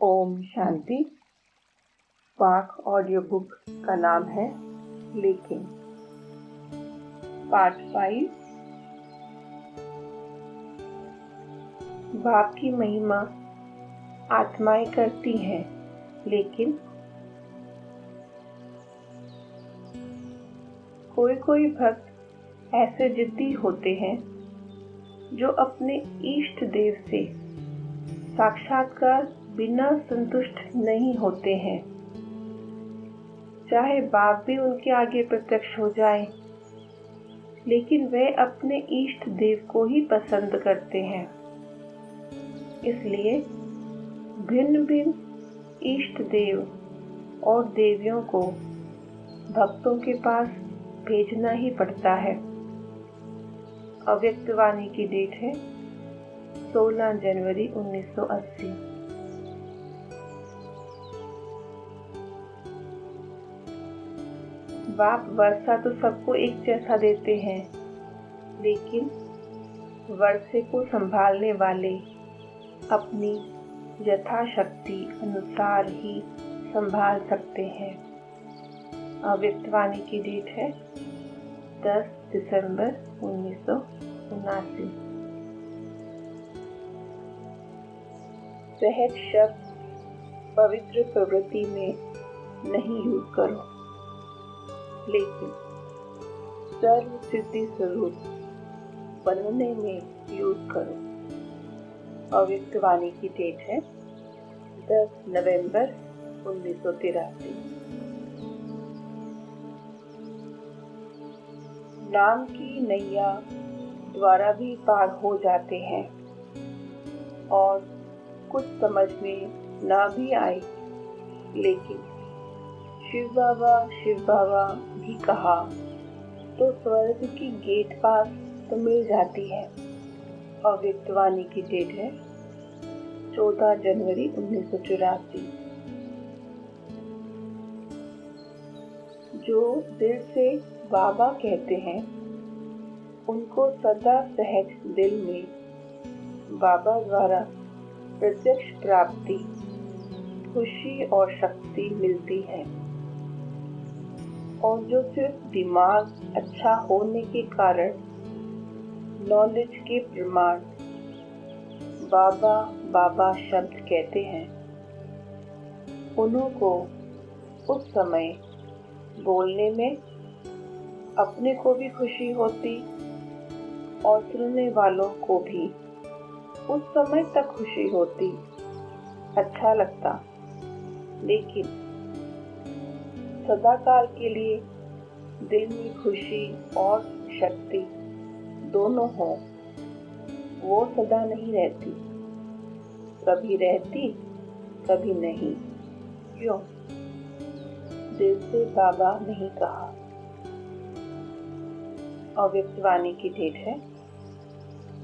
ओम शांति। पाठ audio book का नाम है लेकिन। पार्ट 5। बाप की महिमा आत्माएं करती हैं, लेकिन कोई कोई भक्त ऐसे जिद्दी होते हैं जो अपने इष्ट देव से साक्षात्कार बिना संतुष्ट नहीं होते हैं। चाहे बाप भी उनके आगे प्रत्यक्ष हो जाए, लेकिन वे अपने इष्ट देव को ही पसंद करते हैं। इसलिए भिन्न भिन्न इष्ट देव और देवियों को भक्तों के पास भेजना ही पड़ता है। अव्यक्त वाणी की डेट है 16 जनवरी 1980। बाप वर्षा तो सबको एक जैसा देते हैं, लेकिन वर्षे को संभालने वाले अपनी यथाशक्ति अनुसार ही संभाल सकते हैं। अव्यक्त वाणी की डेट है 10 दिसंबर 1979। सहज शब्द पवित्र प्रवृत्ति में नहीं यूज करो, लेकिन सर्व सिद्धि स्वरूप बनने में यूज करो। अव्यक्त वाणी की डेट है 10 नवंबर 1983। नाम की नैया द्वारा भी पार हो जाते हैं, और कुछ समझ में ना भी आए, लेकिन शिव बाबा भी कहा तो स्वर्ग की गेट पास तो मिल जाती है। अव्यक्त वाणी की डेट है 14 जनवरी 1984। जो दिल से बाबा कहते हैं, उनको सदा सहज दिल में बाबा द्वारा प्रत्यक्ष प्राप्ति, खुशी और शक्ति मिलती है। और जो सिर्फ दिमाग अच्छा होने के कारण नॉलेज के प्रमाण बाबा बाबा शब्द कहते हैं, उन्हों को उस समय बोलने में अपने को भी खुशी होती और सुनने वालों को भी उस समय तक खुशी होती, अच्छा लगता। लेकिन सदाकाल के लिए दिल में खुशी और शक्ति दोनों हो, वो सदा नहीं रहती। कभी रहती, कभी नहीं। क्यों? दिल से बाबा नहीं कहा। अव्यक्त वाणी की डेट है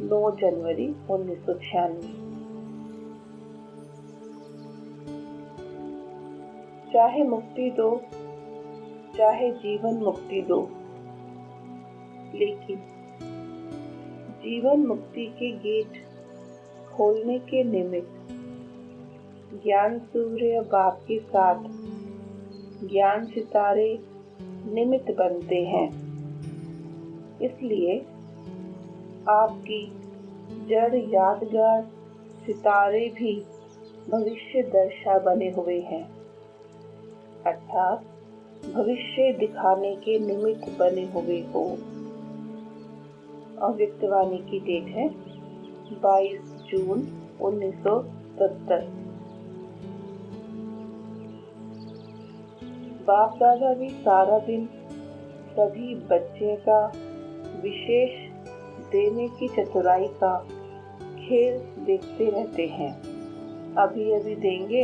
9 जनवरी 1996। चाहे मुक्ति दो, चाहे जीवन मुक्ति दो, लेकिन जीवन मुक्ति के गेट खोलने के निमित्त ज्ञान सूर्य बाप के साथ ज्ञान सितारे निमित्त बनते हैं। इसलिए आपकी जड़ यादगार सितारे भी भविष्य दर्शा बने हुए हैं, अर्थात भविष्य दिखाने के निमित्त बने हुए हो। अव्यक्त वाणी की डेट है 22 जून 1970। बाप दादा भी सारा दिन सभी बच्चे का विशेष देने की चतुराई का खेल देखते रहते हैं। अभी अभी देंगे,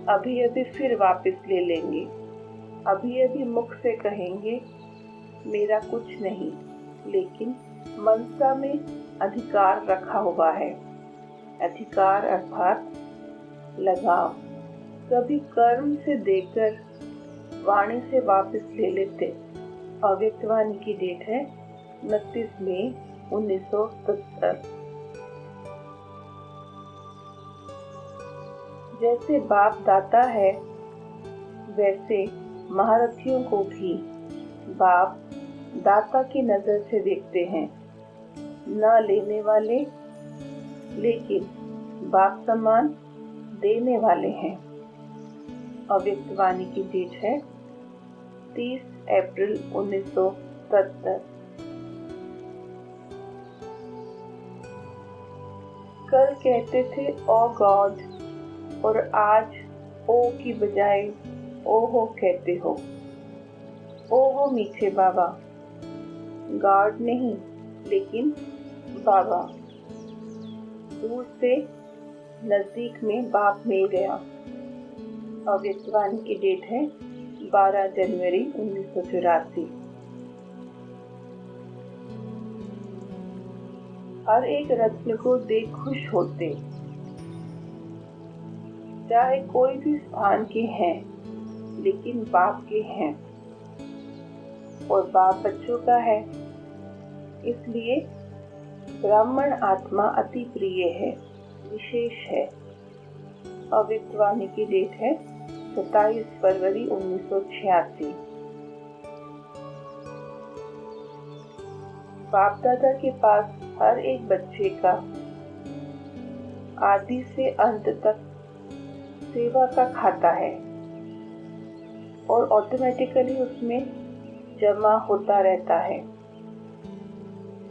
अभी अभी फिर वापस ले लेंगे। अभी अभी मुख से कहेंगे मेरा कुछ नहीं, लेकिन मनसा में अधिकार रखा हुआ है। अधिकार अर्थात लगाव। कभी कर्म से देकर वाणी से वापस ले लेते। अव्यक्त वाणी की डेट है 29 मई 1970। जैसे बाप दाता है, वैसे महारथियों को भी बाप दाता की नजर से देखते हैं, न लेने वाले, लेकिन बाप समान देने वाले हैं। अव्यक्त वाणी की डेट है 30 अप्रैल 1970। कल कहते थे ओ गॉड, और आज ओ की बजाय ओहो कहते हो। ओहो मीठे बाबा, गॉड नहीं लेकिन बाबा। दूर से नजदीक में बाप मिल गया। अव्यक्त वाणी की डेट है 12 जनवरी 1984। हर एक रत्न को देख खुश होते, चाहे कोई भी स्थान के हैं, लेकिन बाप के हैं, और बाप बच्चों का है। इसलिए ब्राह्मण आत्मा अति प्रिय है, विशेष है। अव्यक्त वाणी की डेट है 27 फरवरी 1986। बाप दादा के पास हर एक बच्चे का आदि से अंत तक सेवा का खाता है, और ऑटोमेटिकली उसमें जमा होता रहता है।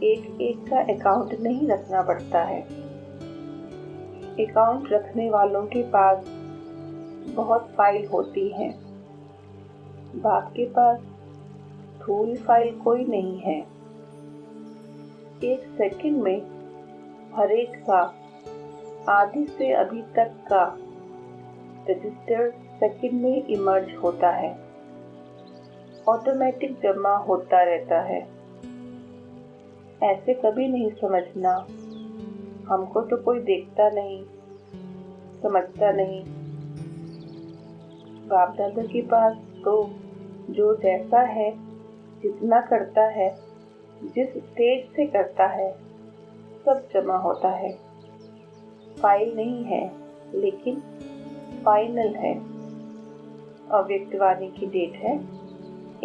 एक एक का अकाउंट नहीं रखना पड़ता है। अकाउंट रखने वालों के पास बहुत फाइल होती हैं। बाप के पास थोड़ी फाइल कोई नहीं है। एक सेकंड में हर एक का आदि से अभी तक का रजिस्टर सेकंड में इमर्ज होता है, ऑटोमेटिक जमा होता रहता है। ऐसे कभी नहीं समझना हमको तो कोई देखता नहीं, समझता नहीं। बाप दादा के पास तो जो जैसा है, जितना करता है, जिस स्टेज से करता है, सब जमा होता है। फाइल नहीं है लेकिन फाइनल है। अव्यक्त वाणी की डेट है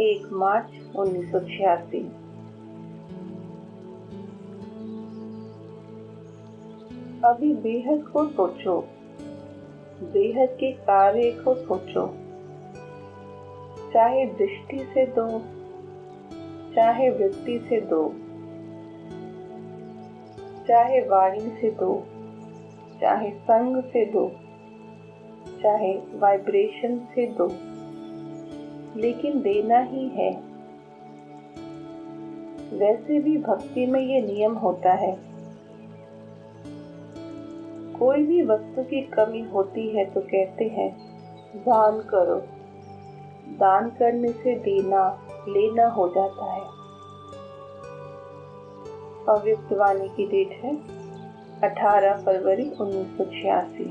1 मार्च 1986। अभी बेहद को सोचो, बेहद के कार्य को सोचो। चाहे दृष्टि से दो, चाहे वृत्ति से दो, चाहे वाणी से दो, चाहे संग से दो, चाहे वाइब्रेशन से दो, लेकिन देना ही है। वैसे भी भक्ति में ये नियम होता है, कोई भी वस्तु की कमी होती है तो कहते हैं दान करो। दान करने से देना लेना हो जाता है। अव्यक्त वाणी की डेट है 18 फरवरी 1986।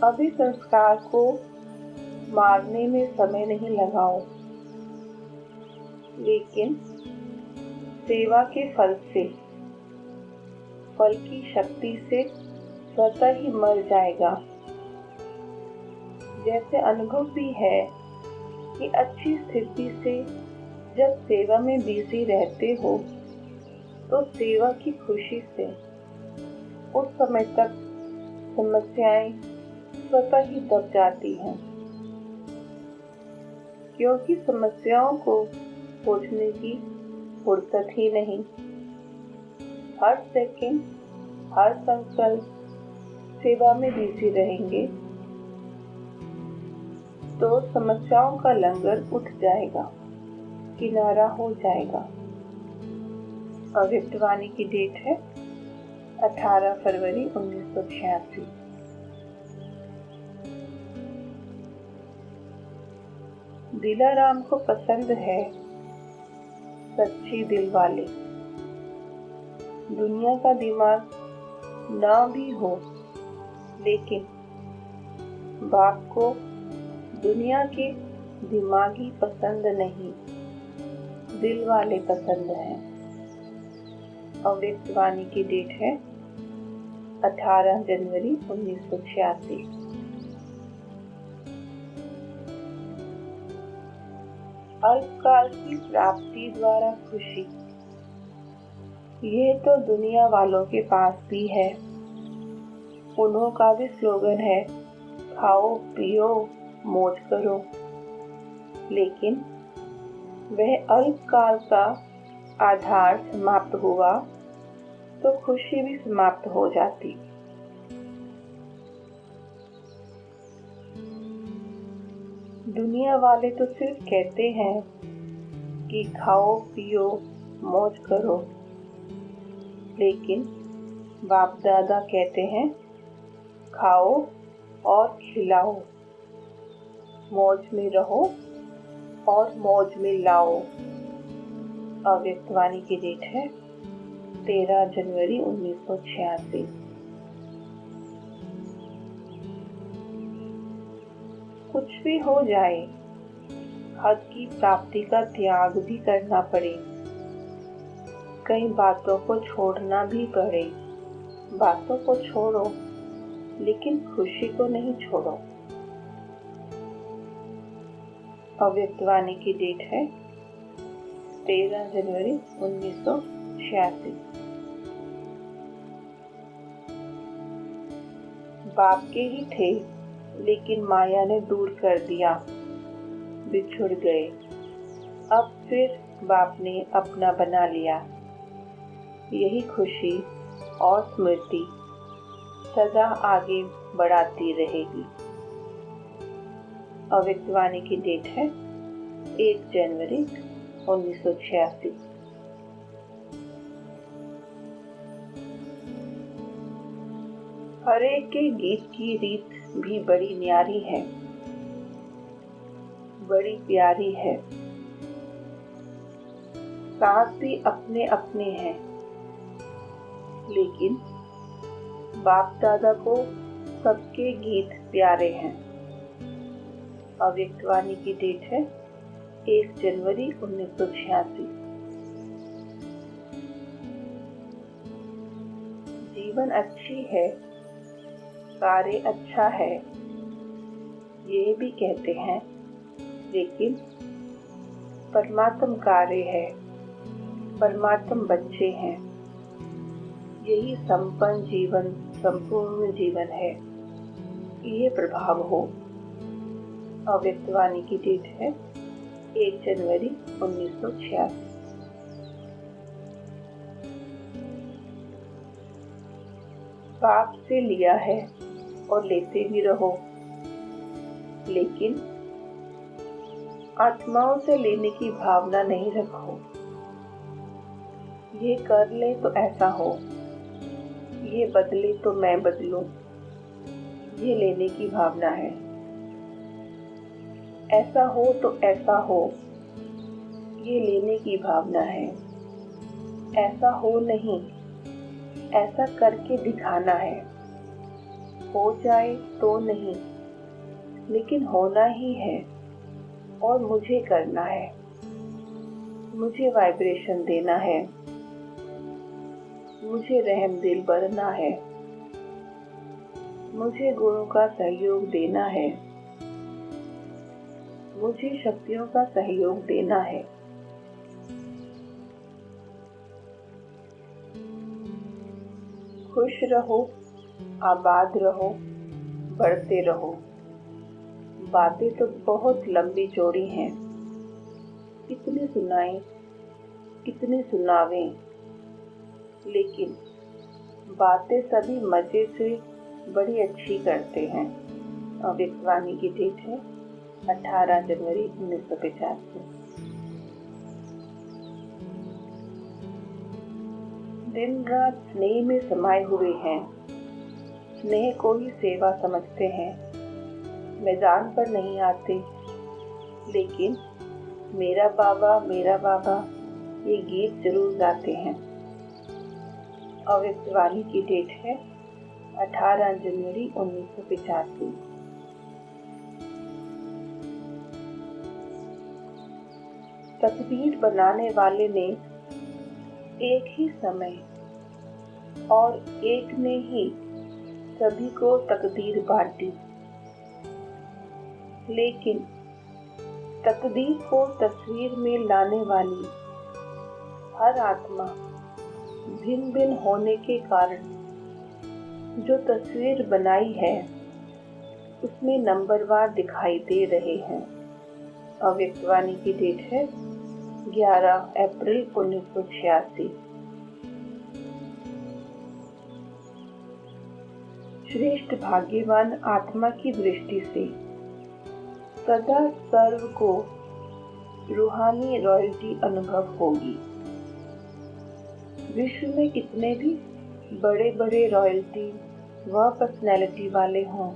अभी संस्कार को मारने में समय नहीं लगाओ, लेकिन सेवा के फल से, फल की शक्ति से स्वतः ही मर जाएगा। जैसे अनुभव भी है कि अच्छी स्थिति से जब सेवा में बिजी रहते हो तो सेवा की खुशी से उस समय तक समस्याएं स्वतः ही दब जाती हैं, क्योंकि समस्याओं को सोचने की फुर्सत ही नहीं। हर सेकंड, हर संकल्प सेवा में बिजी रहेंगे तो समस्याओं का लंगर उठ जाएगा, किनारा हो जाएगा। अव्यक्त वाणी की डेट है 18 फरवरी 1986। दिलाराम को पसंद है सच्ची दिल वाले। दुनिया का दिमाग ना भी हो, लेकिन बाप को दुनिया के दिमागी पसंद नहीं, दिल वाले पसंद हैं। अव्यक्त वाणी की डेट है 18 जनवरी 1986। अल्पकाल की प्राप्ति द्वारा खुशी, यह तो दुनिया वालों के पास भी है। उन्हों का भी स्लोगन है, खाओ पियो मौज करो। लेकिन वह अल्पकाल का आधार समाप्त हुआ तो खुशी भी समाप्त हो जाती। दुनिया वाले तो सिर्फ कहते हैं कि खाओ पियो मौज करो, लेकिन बाप दादा कहते हैं खाओ और खिलाओ, मौज में रहो और मौज में लाओ। अव्यक्तवाणी की डेट है 13 जनवरी 1986। कुछ भी हो जाए, हद की प्राप्ति का त्याग भी करना पड़े, कई बातों को छोड़ना भी पड़े। बातों को छोड़ो, लेकिन खुशी को नहीं छोड़ो। अव्यक्तवाणी की डेट है 13 जनवरी 1986। बाप के ही थे, लेकिन माया ने दूर कर दिया, बिछुड़ गए। अब फिर बाप ने अपना बना लिया। यही खुशी और स्मृति सदा आगे बढ़ाती रहेगी। अव्यक्तवाणी की डेट है 1 जनवरी 1986। हरे के गीत की रीत भी बड़ी न्यारी है, बड़ी प्यारी है। साथ भी अपने अपने हैं, लेकिन बाप दादा को सबके गीत प्यारे हैं। अव्यक्तवाणी की डेट है 1 जनवरी 1986। जीवन अच्छी है, कार्य अच्छा है, ये भी कहते हैं, लेकिन परमात्म कार्य है, परमात्म बच्चे हैं। यही संपन्न जीवन, संपूर्ण जीवन है, ये प्रभाव हो। अव्यक्तवाणी की डेट है 1 जनवरी 1986। बाप से लिया है और लेते भी रहो, लेकिन आत्माओं से लेने की भावना नहीं रखो। ये कर ले तो ऐसा हो, ये बदले तो मैं बदलूं, ये लेने की भावना है। ऐसा हो तो ऐसा हो, ये लेने की भावना है। ऐसा हो नहीं, ऐसा करके दिखाना है। हो जाए तो नहीं, लेकिन होना ही है और मुझे करना है। मुझे वाइब्रेशन देना है, मुझे रहम दिल बनना है, मुझे गुणों का सहयोग देना है, मुझे शक्तियों का सहयोग देना है। खुश रहो, आबाद रहो, बढ़ते रहो। बातें तो बहुत लंबी चौड़ी हैं, कितनी सुनाएं, कितनी सुनावें, लेकिन बातें सभी मजे से बड़ी अच्छी करते हैं। अव्यक्तवाणी की डेट है 18 जनवरी 1985। दिन रात स्नेह में समाये हुए हैं, स्नेह को ही सेवा समझते हैं। मैदान पर नहीं आते, लेकिन मेरा बाबा ये गीत जरूर गाते हैं। अव्यक्तवाणी की डेट है 18 जनवरी 1985। तस्वीर बनाने वाले ने एक ही समय और एक ने ही सभी को तकदीर बांटी, लेकिन तकदीर को तस्वीर में लाने वाली हर आत्मा भिन्न भिन्न होने के कारण जो तस्वीर बनाई है उसमें नंबरवार दिखाई दे रहे हैं। अव्यक्तवाणी की डेट है 11 अप्रैल 1986। श्रेष्ठ भाग्यवान आत्मा की दृष्टि से सदा सर्व को रूहानी रॉयल्टी अनुभव होगी। विश्व में कितने भी बड़े बड़े रॉयल्टी व पर्सनैलिटी वाले हों,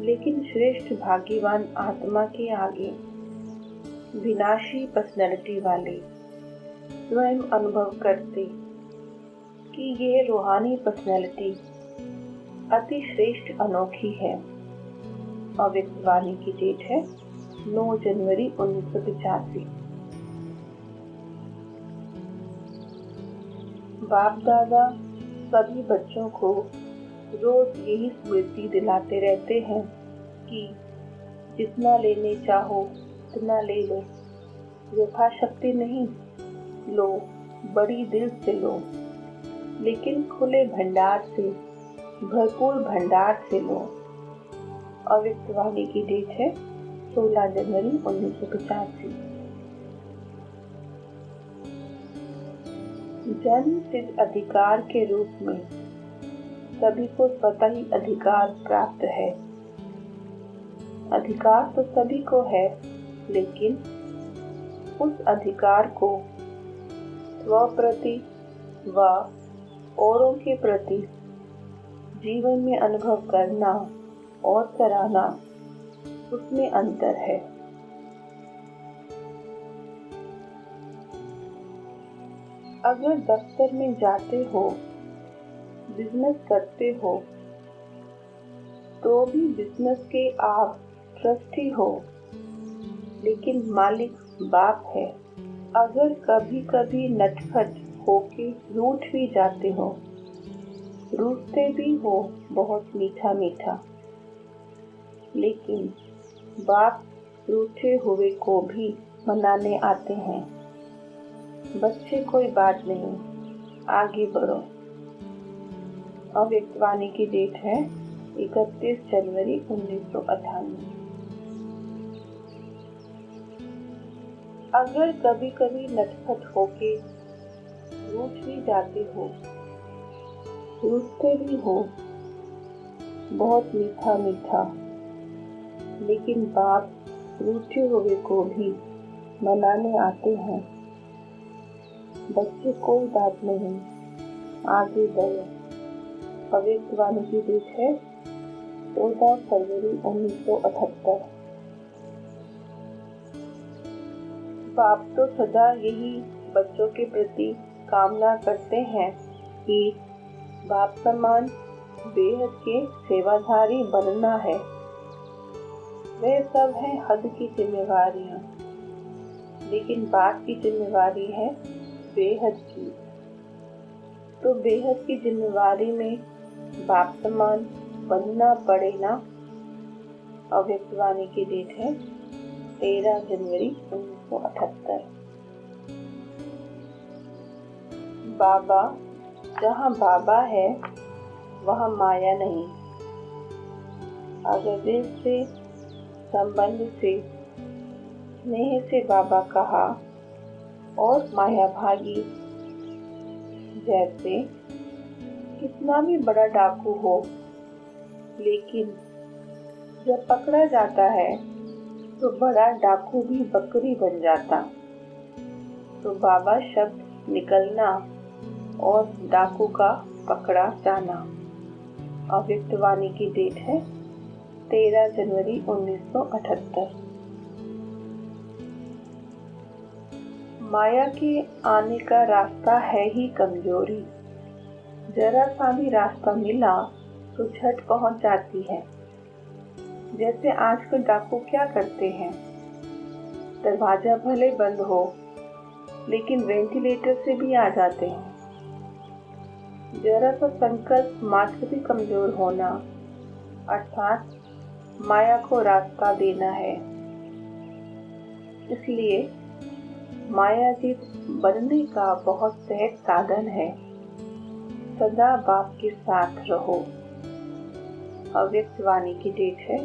लेकिन श्रेष्ठ भाग्यवान आत्मा के आगे विनाशी पर्सनैलिटी वाले स्वयं अनुभव करते कि ये रूहानी पर्सनैलिटी अति श्रेष्ठ अनोखी है। अव्यक्तवाणी की डेट है 9 जनवरी 1985। बाप दादा सभी बच्चों को रोज यही स्मृति दिलाते रहते हैं कि जितना लेने चाहो उतना ले लो, यथाशक्ति नहीं लो, बड़ी दिल से लो, लेकिन खुले भंडार से, भरपूर भंडार से लो। अव्यक्तवाणी की डेट है 16 जनवरी 1985। जन्म सिद्ध अधिकार के रूप में सभी को स्वतः ही अधिकार प्राप्त है। अधिकार तो सभी को है, लेकिन उस अधिकार को स्व प्रति व औरों के प्रति जीवन में अनुभव करना और कराना, उसमें अंतर है। अगर दफ्तर में जाते हो, बिजनेस करते हो, तो भी बिजनेस के आप ट्रस्टी हो, लेकिन मालिक बाप है। अगर कभी कभी नटखट होके रूठ भी जाते हो, रूठते भी हो बहुत मीठा मीठा, लेकिन बाप रूठे हुए को भी मनाने आते हैं। बच्चे कोई बात नहीं, आगे बढ़ो। अव्यक्तवाणी की डेट है 31 जनवरी 1998। अगर कभी कभी नटखट होके रूठ भी जाते हो, रूठते भी हो बहुत मीठा मीठा, लेकिन बाप रूठे हुए को भी मनाने आते हैं। बच्चे कोई बात नहीं, आगे बढ़ो। अव्यक्तवाणी की डेट है 14 फरवरी 1978। बाप तो सदा यही बच्चों के प्रति कामना करते हैं कि बाप समान बेहद के सेवाधारी बनना है। वे सब है हद की जिम्मेवारियां, लेकिन बाप की जिम्मेवारी है बेहद की। तो बेहद की जिम्मेवारी में बाप समान बनना पड़े ना। अव्यक्तवाणी की डेट है 13 जनवरी 1978। बाबा, जहाँ बाबा है वहाँ माया नहीं। अगर दिल से, संबंध से, स्नेह से बाबा कहा और माया भागी, जैसे कितना भी बड़ा डाकू हो, लेकिन जब पकड़ा जाता है तो बड़ा डाकू भी बकरी बन जाता। तो बाबा शब्द निकलना और डाकू का पकड़ा जाना। अव्यक्तवाणी की डेट है 13 जनवरी 1978। माया के आने का रास्ता है ही कमजोरी। जरा सा भी रास्ता मिला तो झट पहुंच जाती है। जैसे आजकल डाकू क्या करते हैं, दरवाजा भले बंद हो लेकिन वेंटिलेटर से भी आ जाते हैं। जरा सा संकल्प मात्र भी कमजोर होना अर्थात माया को रास्ता देना है। इसलिए मायाजीत बनने का बहुत सहज साधन है। सदा बाप के साथ रहो। अव्यक्त वाणी की डेट है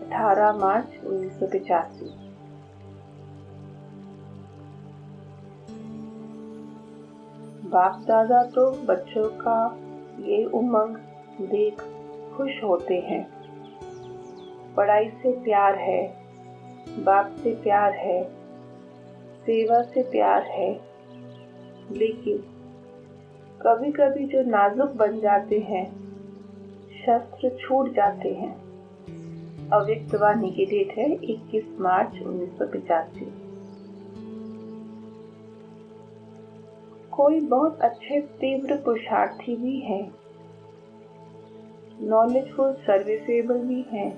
18 मार्च 1985। बाप दादा तो बच्चों का ये उमंग देख खुश होते हैं। पढ़ाई से प्यार है, बाप से प्यार है, सेवा से प्यार है, लेकिन कभी कभी जो नाजुक बन जाते हैं, शस्त्र छूट जाते हैं। अव्यक्त वाणी की डेट है 21 मार्च 1985। कोई बहुत अच्छे तीव्र पुरुषार्थी भी हैं, नॉलेजफुल सर्विसेबल भी हैं।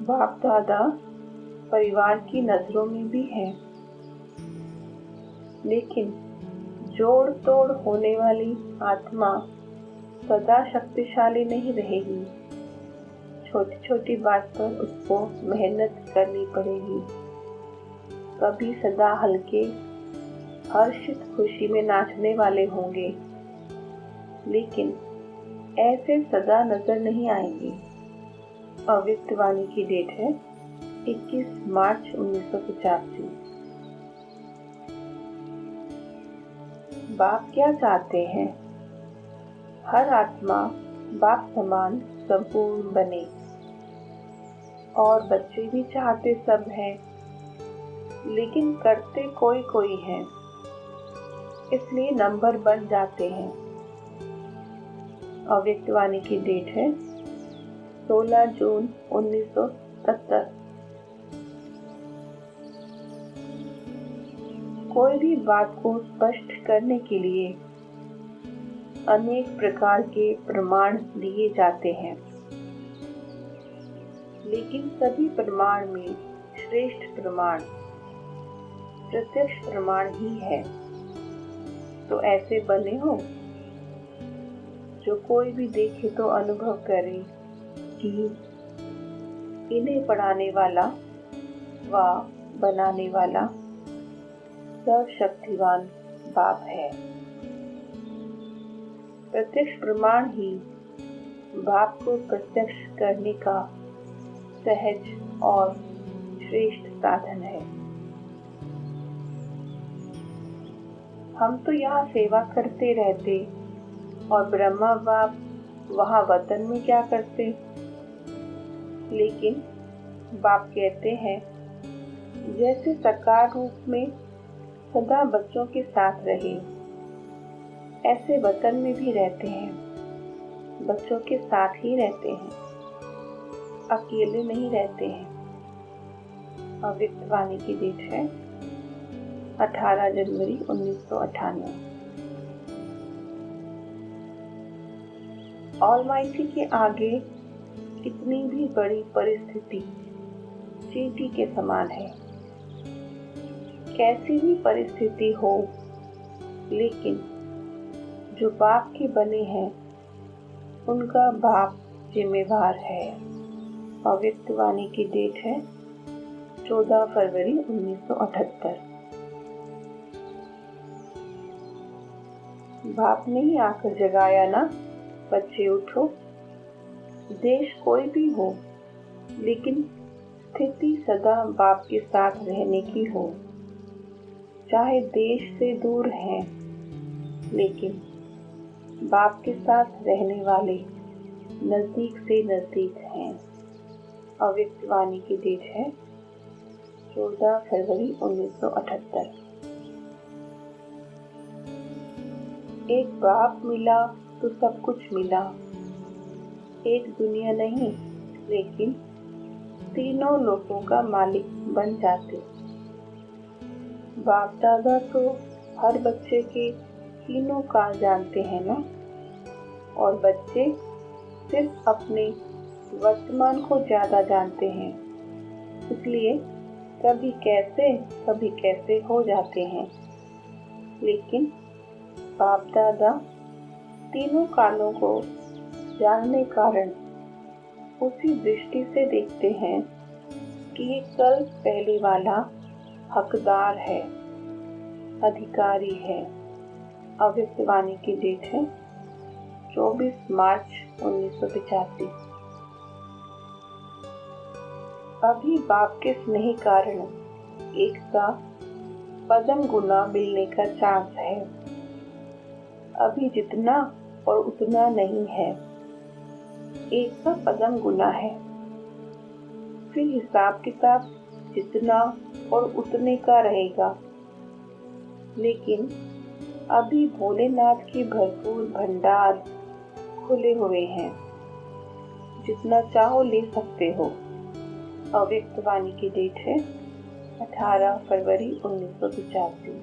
बाप दादा परिवार की नजरों में भी हैं, लेकिन जोड़ तोड़ होने वाली आत्मा सदा शक्तिशाली नहीं रहेगी। छोटी छोटी बात पर उसको मेहनत करनी पड़ेगी। कभी सदा हल्के हर्षित खुशी में नाचने वाले होंगे, लेकिन ऐसे सदा नजर नहीं आएंगे। अव्यक्त वाणी की डेट है 21 मार्च 1985। बाप क्या चाहते हैं? हर आत्मा बाप समान संपूर्ण बने, और बच्चे भी चाहते सब हैं, लेकिन करते कोई कोई है, इसलिए नंबर बन जाते हैं। अव्यक्त वाणी की डेट है 16 जून 1970। कोई भी बात को स्पष्ट करने के लिए अनेक प्रकार के प्रमाण दिए जाते हैं, लेकिन सभी प्रमाण में श्रेष्ठ प्रमाण प्रत्यक्ष प्रमाण ही है। तो ऐसे बने हो जो कोई भी देखे तो अनुभव करे कि इन्हें पढ़ाने वाला व बनाने वाला सर्वशक्तिवान बाप है। प्रत्यक्ष प्रमाण ही बाप को प्रत्यक्ष करने का सहज और श्रेष्ठ साधन है। हम तो यहाँ सेवा करते रहते और ब्रह्मा बाप वहाँ वतन में क्या करते, लेकिन बाप कहते हैं जैसे साकार रूप में सदा बच्चों के साथ रहे, ऐसे वतन में भी रहते हैं, बच्चों के साथ ही रहते हैं, अकेले नहीं रहते हैं। अव्यक्त वाणी की डेट है 18 जनवरी 1998। ऑलमाइटी के आगे कितनी भी बड़ी परिस्थिति चींटी के समान है। कैसी भी परिस्थिति हो, लेकिन जो बाप के बने हैं उनका बाप जिम्मेवार है। अव्यक्त वाणी की डेट है 14 फरवरी 1978। बाप ने ही आकर जगाया ना, बच्चे उठो। देश कोई भी हो, लेकिन स्थिति सदा बाप के साथ रहने की हो। चाहे देश से दूर हैं, लेकिन बाप के साथ रहने वाले नजदीक से नजदीक हैं। अव्यक्त वाणी की डेट है 14 फरवरी 1978। एक बाप मिला तो सब कुछ मिला। एक दुनिया नहीं, लेकिन तीनों लोगों का मालिक बन जाते। बाप दादा तो हर बच्चे के तीनों काल जानते हैं ना, और बच्चे सिर्फ अपने वर्तमान को ज्यादा जानते हैं, इसलिए कभी कैसे हो जाते हैं। लेकिन बाप दादा तीनों कालों को जानने कारण उसी दृष्टि से देखते हैं कि ये कल पहले वाला हकदार है, अधिकारी है। अव्यक्त वाणी की डेट है 24 मार्च 1985। अभी बाप के स्नेह कारण एक का पदम गुना मिलने का चांस है। अभी जितना और उतना नहीं है, एक का पदम गुना है। फिर हिसाब किताब जितना और उतने का रहेगा। लेकिन अभी भोलेनाथ की भरपूर भंडार खुले हुए हैं, जितना चाहो ले सकते हो। अव्यक्त वाणी की डेट है 18 फरवरी 1985।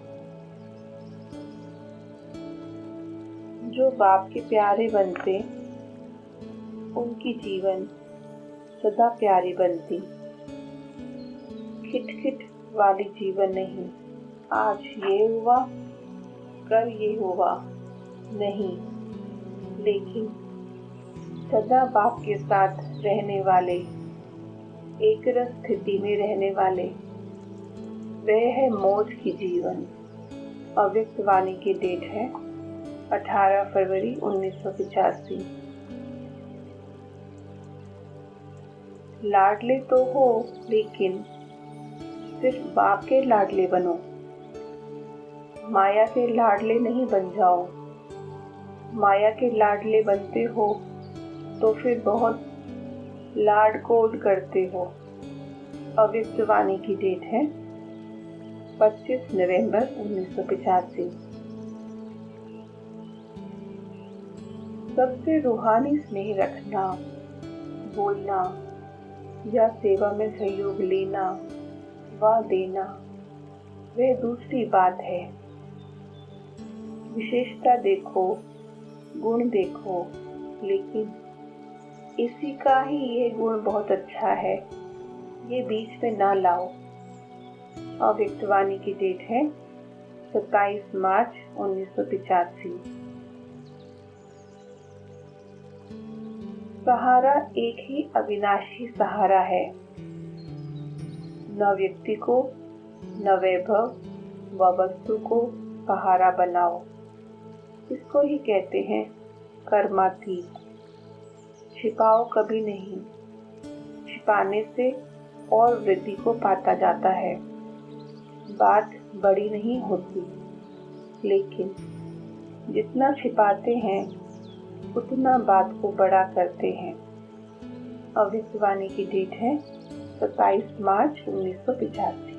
जो बाप के प्यारे बनते, उनकी जीवन सदा प्यारी बनती। खिटखिट वाली जीवन नहीं, आज ये हुआ कल ये हुआ नहीं, लेकिन सदा बाप के साथ रहने वाले, एक रस स्थिति में रहने वाले, वह है मौज की जीवन। अव्यक्त वाणी की डेट है 18 फरवरी 1985। लाडले तो हो, लेकिन सिर्फ बाप के लाडले बनो, माया के लाडले नहीं बन जाओ। माया के लाडले बनते हो तो फिर बहुत लाड कोड करते हो। अव्यक्त वाणी की डेट है 25 नवंबर 1985। सबसे रूहानी स्नेह रखना, बोलना या सेवा में सहयोग लेना व देना, वह दूसरी बात है। विशेषता देखो, गुण देखो, लेकिन इसी का ही ये गुण बहुत अच्छा है, ये बीच में ना लाओ। अव्यक्त वाणी की डेट है 27 मार्च 1985। सहारा एक ही अविनाशी सहारा है। न व्यक्ति को, न वैभव व वस्तु को सहारा बनाओ। इसको ही कहते हैं कर्मातीत। छिपाओ कभी नहीं, छिपाने से और वृद्धि को पाता जाता है। बात बड़ी नहीं होती, लेकिन जितना छिपाते हैं उतना बात को बड़ा करते हैं। अव्यक्त वाणी की डेट है 27 मार्च 1985।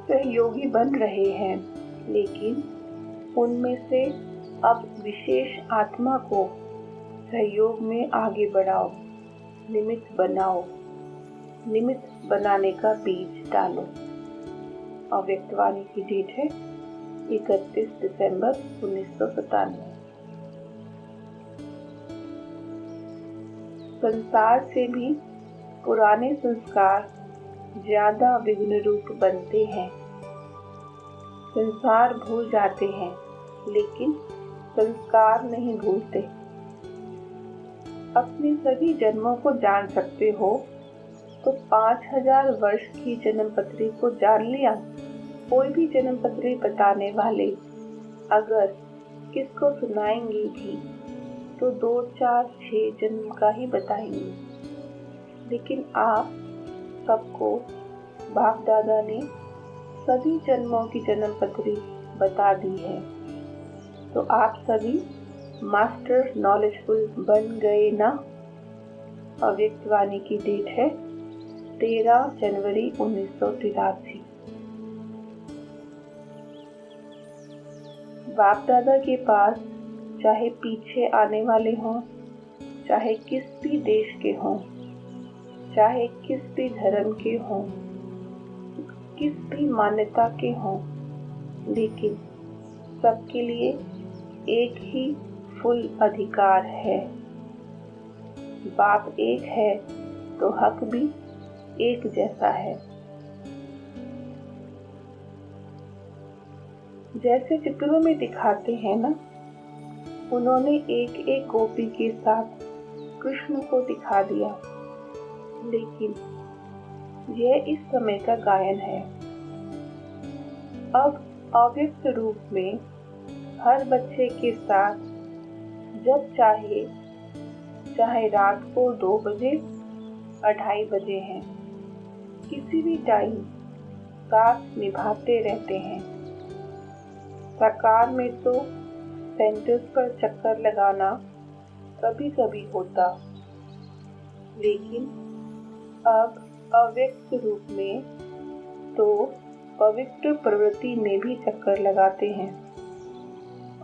सहयोगी बन रहे हैं, लेकिन उनमें से अब विशेष आत्मा को सहयोग में आगे बढ़ाओ, निमित्त बनाओ, निमित्त बनाने का बीज डालो। अव्यक्त वाणी की डेट है 31 दिसंबर 1997। संसार से भी पुराने संस्कार ज्यादा विघ्न रूप बनते हैं। संसार भूल जाते हैं, लेकिन संस्कार नहीं भूलते। अपने सभी जन्मों को जान सकते हो तो 5000 वर्ष की जन्म पत्री को जान लिया। कोई भी जन्म पत्री बताने वाले अगर किसको सुनाएंगे भी तो 2, 4, 6 जन्म का ही बताएंगे। लेकिन आप सबको बाप दादा ने सभी जन्मों की जन्म पत्री बता दी है, तो आप सभी मास्टर नॉलेजफुल बन गए ना। अव्यक्त वाणी की डेट है 13 जनवरी 1983। बाप दादा के पास चाहे पीछे आने वाले हों, चाहे किस भी देश के हों, चाहे किस भी धर्म के हों, किस भी मान्यता के हों, लेकिन सबके लिए एक ही फुल अधिकार है। बाप एक है तो हक भी एक जैसा है। जैसे चित्रों में दिखाते हैं ना, उन्होंने एक एक गोपी के साथ कृष्ण को दिखा दिया। लेकिन यह इस समय का गायन है। अब अव्यक्त रूप में हर बच्चे के साथ जब चाहे, चाहे रात को 2 बजे, 2:30 बजे हैं, किसी भी टाइम साथ निभाते रहते हैं। साकार में तो सेंटर्स पर चक्कर लगाना कभी कभी होता, लेकिन अब अव्यक्त रूप में तो पवित्र प्रवृत्ति में भी चक्कर लगाते हैं।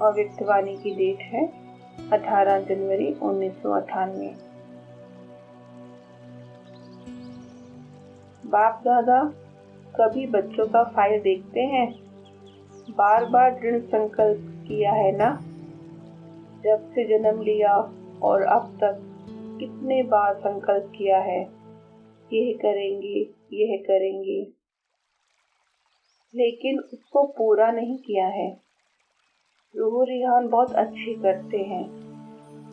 अव्यक्त वाणी की डेट है 18 जनवरी 1998। बाप दादा कभी बच्चों का फाइल देखते हैं? बार बार दृढ़ संकल्प किया है ना, जब से जन्म लिया और अब तक कितने बार संकल्प किया है, यह करेंगे, यह करेंगे, लेकिन उसको पूरा नहीं किया है। रूह रिहान बहुत अच्छी करते हैं,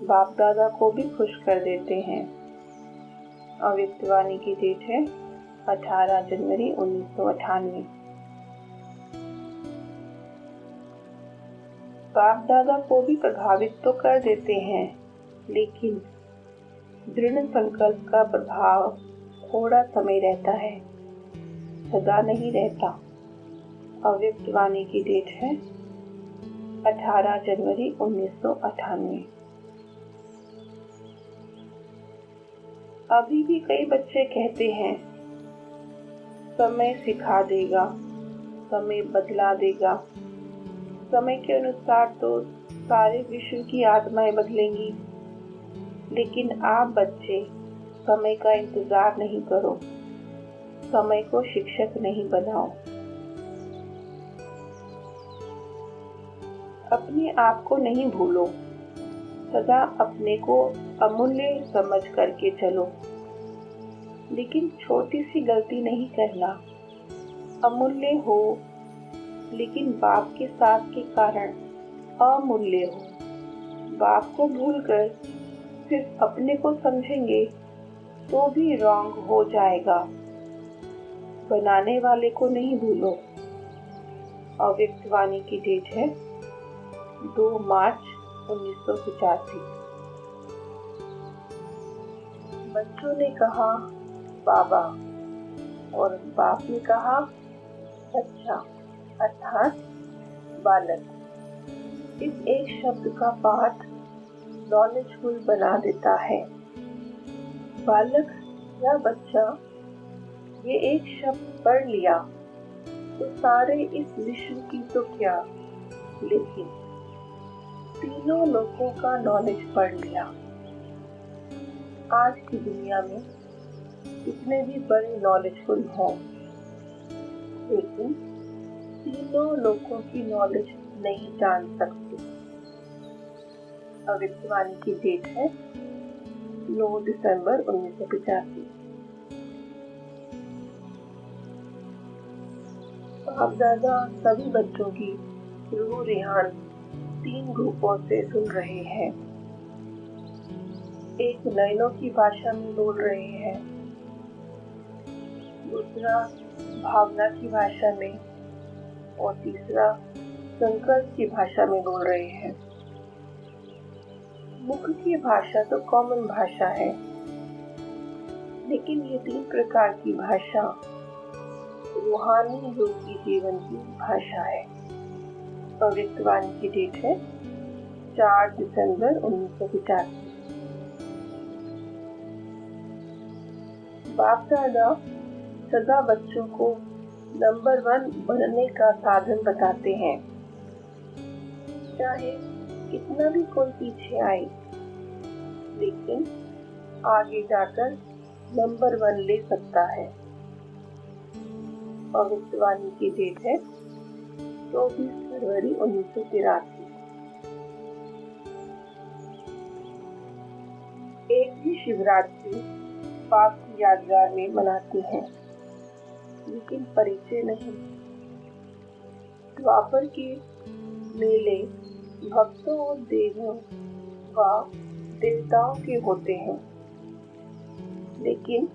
बाप दादा को भी खुश कर देते हैं। अव्यक्त वाणी की डेट है 18 जनवरी 1998। बाप दादा को भी प्रभावित तो कर देते हैं, लेकिन दृढ़ संकल्प का प्रभाव थोड़ा समय रहता है, सदा नहीं रहता। अव्यक्त वाणी की डेट है 18 जनवरी 1998। अभी भी कई बच्चे कहते हैं समय सिखा देगा, समय बदला देगा, समय के अनुसार तो सारे विश्व की आत्माएं बदलेंगी। लेकिन आप बच्चे समय का इंतजार नहीं करो, समय को शिक्षक नहीं बनाओ। अपने आप को नहीं भूलो, सदा अपने को अमूल्य समझ करके चलो, लेकिन छोटी सी गलती नहीं करना। अमूल्य हो लेकिन बाप के साथ के कारण अमूल्य हो। बाप को भूलकर सिर्फ अपने को समझेंगे तो भी रॉन्ग हो जाएगा। बनाने वाले को नहीं भूलो। अव्यक्त वाणी की डेट है 2 मार्च 1985। बच्चों ने कहा बाबा और बाप ने कहा बच्चा, अर्थात बालक। इस एक शब्द का पाठ नॉलेजफुल बना देता है। बालक या बच्चा, ये एक शब्द पढ़ लिया तो सारे इस विश्व की तो क्या, लेकिन तीनों लोगों का नॉलेज पढ़ लिया। आज की दुनिया में कितने भी बड़े नॉलेजफुल हों, लेकिन तीनों लोगों की नॉलेज नहीं जान सकते। अव्यक्त वाणी की डेट है 9 दिसंबर 1985। बाप दादा सभी बच्चों की रूह रिहान 3 ग्रुपों से सुन रहे हैं। एक नयनों की भाषा में बोल रहे हैं, दूसरा भावना की भाषा में और तीसरा संकल्प की भाषा में बोल रहे हैं। मुख की भाषा तो कॉमन भाषा है, लेकिन ये 3 प्रकार की भाषा रूहानी योगी जीवन की भाषा है। अव्यक्त वाणी की डेट है 4 दिसंबर 1985। बाप दादा सदा बच्चों को नंबर 1 बनने का साधन बताते हैं। चाहे कितना भी कोई पीछे आए, लेकिन आगे जाकर नंबर 1 ले सकता है। अव्यक्त वाणी की डेट है 24 फरवरी 1983। एक ही शिवरात्रि बाप की यादगार में मनाते हैं, लेकिन परिचय नहीं। द्वापर के मेले भक्तों और देवियों व देवताओं के होते हैं, लेकिन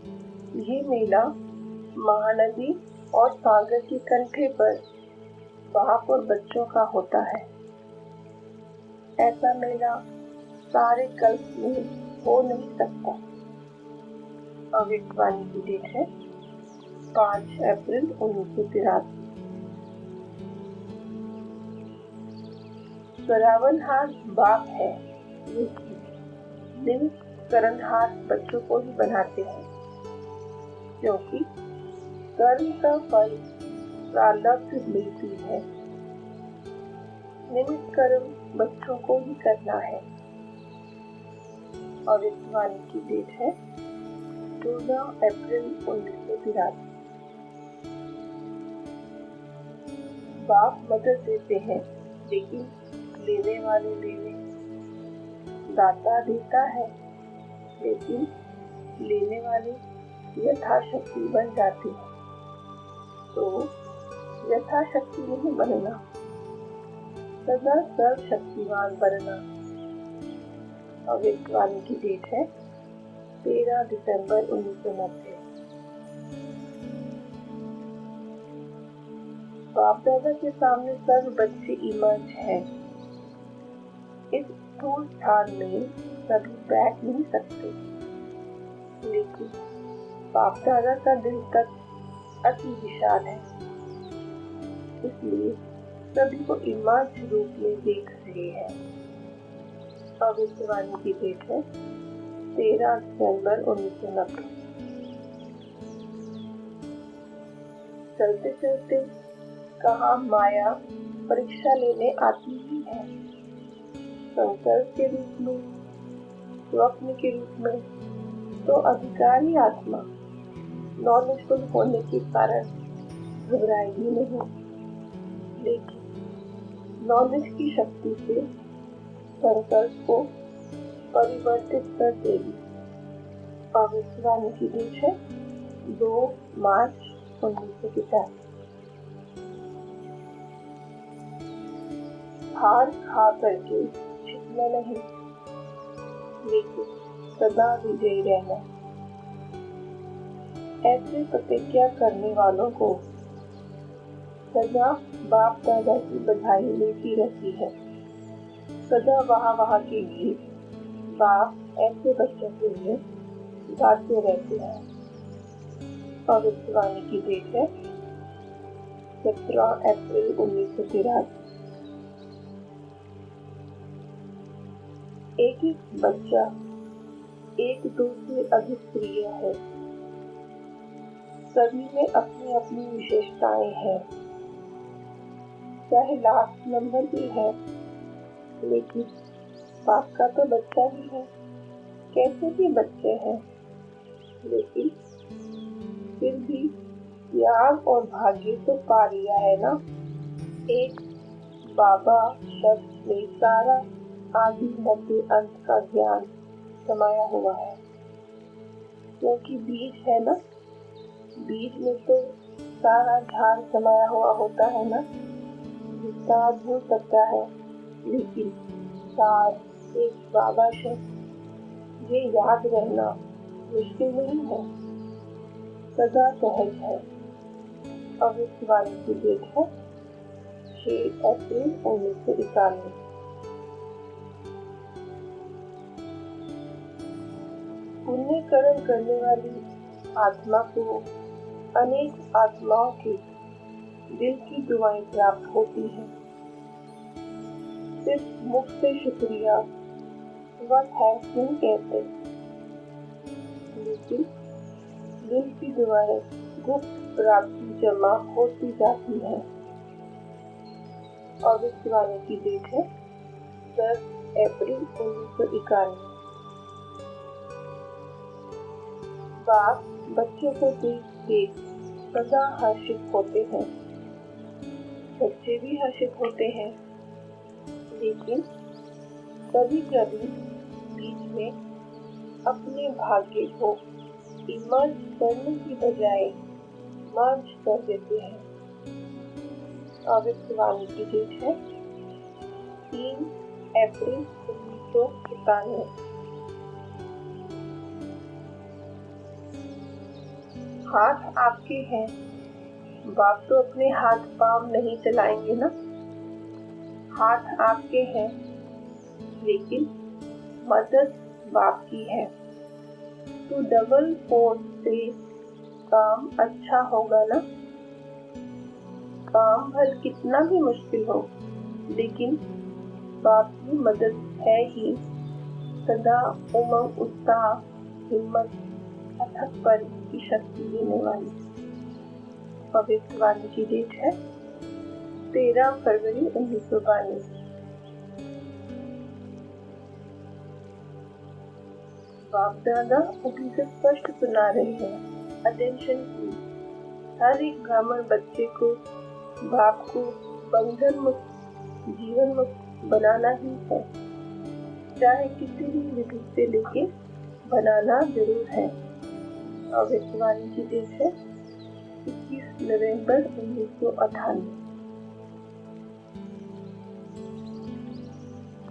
ये मेला महानदी और सागर के कंठे पर बाप और बच्चों का होता है। ऐसा मेला सारे कल्प में हो नहीं सकता। भविष्यवाणी की डेट है 5 अप्रैल 1983। श्रावणहार बाप है, निमकरणहार बच्चों को ही बनाते हैं, क्योंकि कर्म का फल प्रारब्ध मिलती है। निमित्त कर्म बच्चों को ही करना है। और इस वाणी की डेट है 14 अप्रैल 1983। बाप मदद देते हैं, लेकिन लेने वाले लेने, दाता देता है, लेकिन लेने वाले यथाशक्ति बन जाते हैं। तो यथाशक्ति नहीं बनना, सदा सर्वशक्तिवान बनना। भविष्यवाणी की डेट है 13 दिसंबर 1990। बाप दादा के सामने सर्व बच्चे इमर्ज हैं। इस स्थूल स्थान में सभी बैठ नहीं सकते, लेकिन बाप दादा का दिल तक अति विशाल है, इसलिए सभी को इमर्ज रूप में देख रहे हैं। भविष्यवाणी की डेट है 13 दिसंबर 1990। चलते चलते कहाँ माया परीक्षा लेने आती ही है। संकल्प के रूप में, स्वप्न के रूप में, तो अधिकारी आत्मा नॉलेजफुल होने के कारण घबराएगी नहीं, लेकिन नॉलेज की शक्ति से संकल्प को परिवर्तित कर देगी। भविष्यवाणी की डेट है 2 मार्च 1950। हार खा करके छिपना नहीं, लेकिन सदा विजयी रहना। ऐसे प्रतिज्ञा करने वालों को सदा बाप दादा की बधाई मिलती रहती है। सदा वहाँ के गीत बाप ऐसे बच्चों के लिए गाते रहते हैं। भविष्यवाणी की डेट है 17 अप्रैल 1983। एक एक बच्चा एक दूसरे अधिक प्रिय है। सभी में अपनी अपनी विशेषताएं हैं। चाहे लास्ट नंबर भी है, लेकिन बाप का तो बच्चा ही है। कैसे भी बच्चे हैं, लेकिन फिर भी त्याग और भाग्य तो पा लिया है ना। एक बाबा शब्द में सारा आदि मध्य अंत का ज्ञान समाया हुआ है, क्योंकि बीज है ना। बीज में तो सारा झाड़ समाया हुआ होता है ना। विस्तार हो सकता है, लेकिन सार एक बाबा शब्द ये याद रहना मुश्किल नहीं है, सदा सहज है। भविष्यवाणी की डेट है 6 अप्रैल 1991। पुण्य कर्म करने वाली आत्मा को अनेक आत्माओं के दिल की दुआएं प्राप्त होती हैं। सिर्फ मुख से शुक्रिया व थैंक्स नहीं कहते, लेकिन दिल की दुआएं गुप्त प्राप्ति जमा होती जाती है। भविष्यवाणी की डेट है 10 अप्रैल 1991। बाप बच्चों को देख के सदा हर्षित होते हैं। बच्चे भी हर्षित होते हैं, लेकिन कभी कभी बीच में अपने भाग्य को इमर्ज करने की बजाय मर्ज कर देते हैं। भविष्यवाणी की डेट है अप्रैल 1991। हाथ आपके हैं, बाप तो अपने हाथ पांव नहीं चलाएंगे ना। हाथ आपके हैं, लेकिन मदद बाप की है, तो डबल फोर्स से काम अच्छा होगा ना। काम भल कितना भी मुश्किल हो, लेकिन बाप की मदद है ही सदा उमंग, उत्साह, हिम्मत, अथक पर की शक्ति देने वाली। पवित्र वाणी की डेट है 13 फरवरी 1992। बाप दादा अभी से स्पष्ट सुना रहे हैं, अटेंशन प्लीज। हर एक ब्राह्मण बच्चे को बाप को बंधन मुक्त, जीवन मुक्त बनाना ही है, चाहे किसी भी विधि से लेके बनाना जरूर है। पवित्र वाणी की डेट है 21 नवंबर 1998।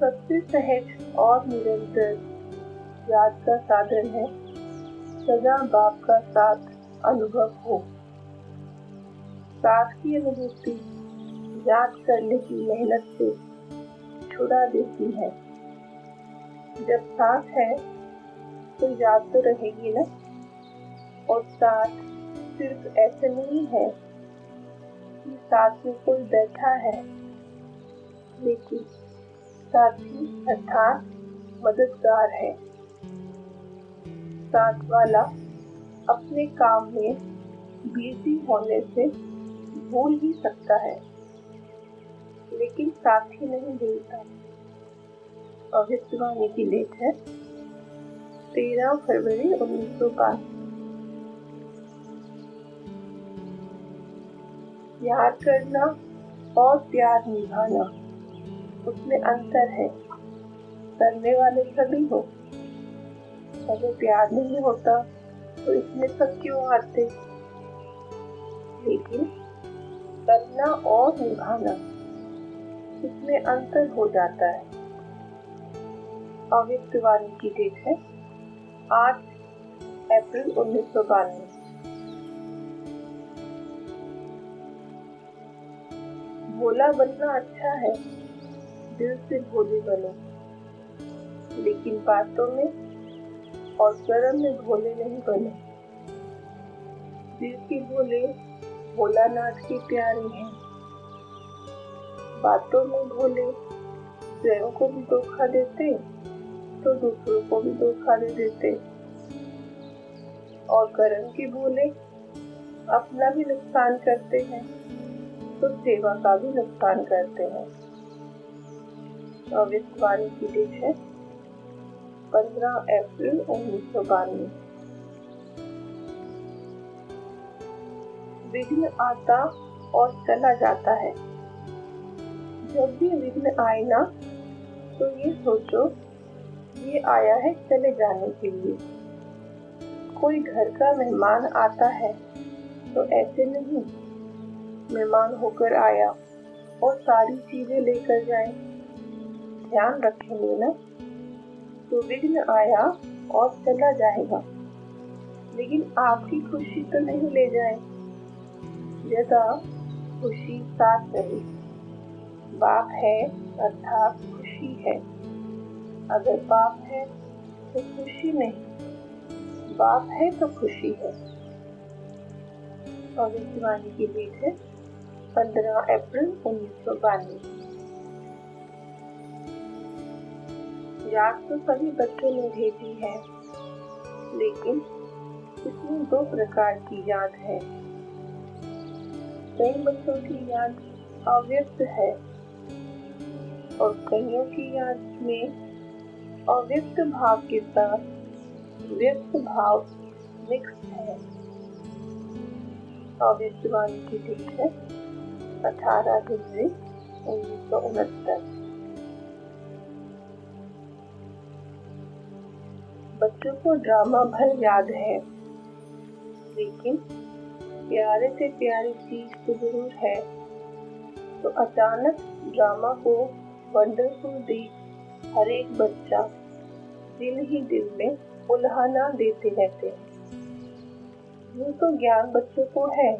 सबसे सहज और निरंतर याद का साधन है सदा बाप का साथ अनुभव हो। साथ की अनुभूति याद करने की मेहनत से छुड़ा देती है। जब साथ है तो याद तो रहेगी ना। और साथ सिर्फ ऐसे नहीं है कि साथ में कोई बैठा है, लेकिन साथी अर्थात मददगार है। साथ वाला अपने काम में बिजी होने से भूल ही सकता है, लेकिन साथी नहीं भूलता। पवित्र वाणी की डेट है 13 फरवरी 1992। याद करना और प्यार निभाना, उसमें अंतर है। करने वाले सभी हो, अगर प्यार नहीं होता तो इसमें सब क्यों आते। लेकिन करना और निभाना, इसमें अंतर हो जाता है। पवित्र वाणी की डेट है 8 अप्रैल 1992। भोला बनना अच्छा है, दिल से भोले बनो, लेकिन बातों में और कर्म में भोले नहीं बनो। दिल के भोले भोलानाथ के प्यारे हैं, बातों में भोले स्वयं को भी धोखा देते तो दूसरों को भी धोखा दे देते। और कर्म के भोले अपना भी नुकसान करते हैं तो सेवा का भी नुकसान करते हैं। पवित्र वाणी की डेट है 15 अप्रैल 1992। विघ्न आता और चला जाता है। जब भी विघ्न आए ना, तो ये सोचो ये आया है चले जाने के लिए। कोई घर का मेहमान आता है तो ऐसे नहीं मेहमान होकर आया और सारी चीजें लेकर जाए, ध्यान रखेंगे ना। तो विघ्न आया और चला जाएगा, लेकिन आपकी खुशी तो नहीं ले जाए। यदा खुशी साथ रहे। बाप है अर्थात खुशी है। अगर बाप है तो खुशी नहीं, बाप है तो खुशी है। पवित्र वाणी की डेट है 15 अप्रैल 1992। याद तो सभी बच्चों ने भेजी है, लेकिन इसमें 2 प्रकार की याद है। कई बच्चों की याद अव्यक्त है और कईयों की याद में अव्यक्त भाव के साथ व्यक्त भाव मिक्स है। पवित्र वाणी की डेट है 18 जनवरी 1969। बच्चों को ड्रामा भर याद है, लेकिन प्यारे से प्यारी चीज तो जरूर है। तो अचानक ड्रामा को वंडरफुल देख हर एक बच्चा दिल ही दिल में उल्हाना देते रहते हैं। यूँ तो ज्ञान बच्चों को है,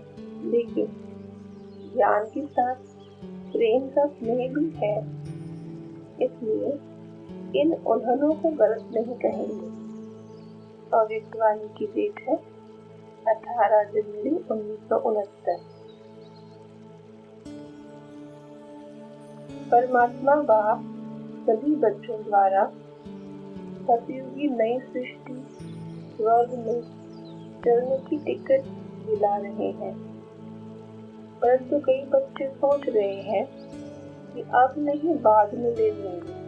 लेकिन ज्ञान के साथ प्रेम का स्नेह भी है। इसलिए इन उल्हनों को गलत नहीं कहेंगे। भविष्यवाणी की डेट है 18 जनवरी 1969। परमात्मा बाप सभी बच्चों द्वारा सतयुगी नई सृष्टि स्वर्ग में चलने की टिकट दिला रहे हैं। परंतु कई बच्चे सोच रहे हैं कि अब नहीं, बाद में ले लेंगे।